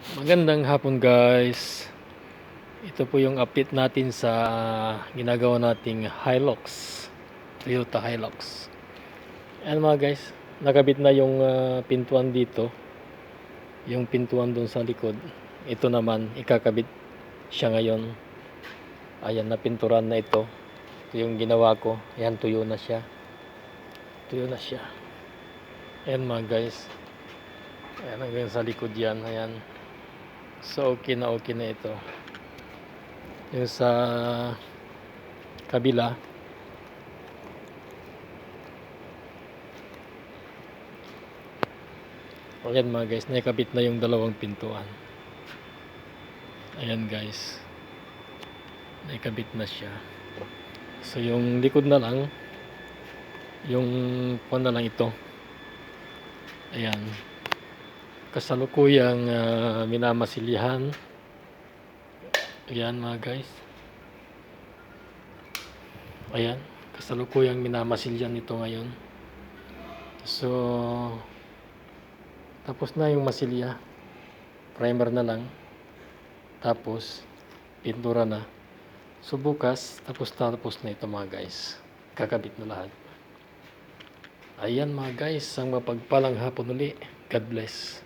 Magandang hapon guys. Ito po yung update natin sa ginagawa nating Hilux, Toyota Hilux. Ayan mga guys, nakabit na yung pintuan dito. Yung pintuan dun sa likod. Ito naman, ikakabit siya ngayon. Ayan, napinturan na ito. Ito yung ginawa ko. Ayan, tuyo na siya. Tuyo na siya. Ayan mga guys. Ayan, hanggang sa likod yan. Ayan. So okay na ito. Yung sa kabila, ayan mga guys, nakabit na yung dalawang pintuan. Ayan guys, nakabit na siya. So yung likod na lang, yung pan na lang ito. Ayan, kasalukuyang minamasilyahan. Ayan mga guys, ayan, kasalukuyang minamasilyan ito ngayon. So tapos na yung masilya, primer na lang, tapos pintura na. So bukas tapos na ito mga guys, kakabit na lahat. Ayan mga guys, ang mapagpalang hapon uli. God bless.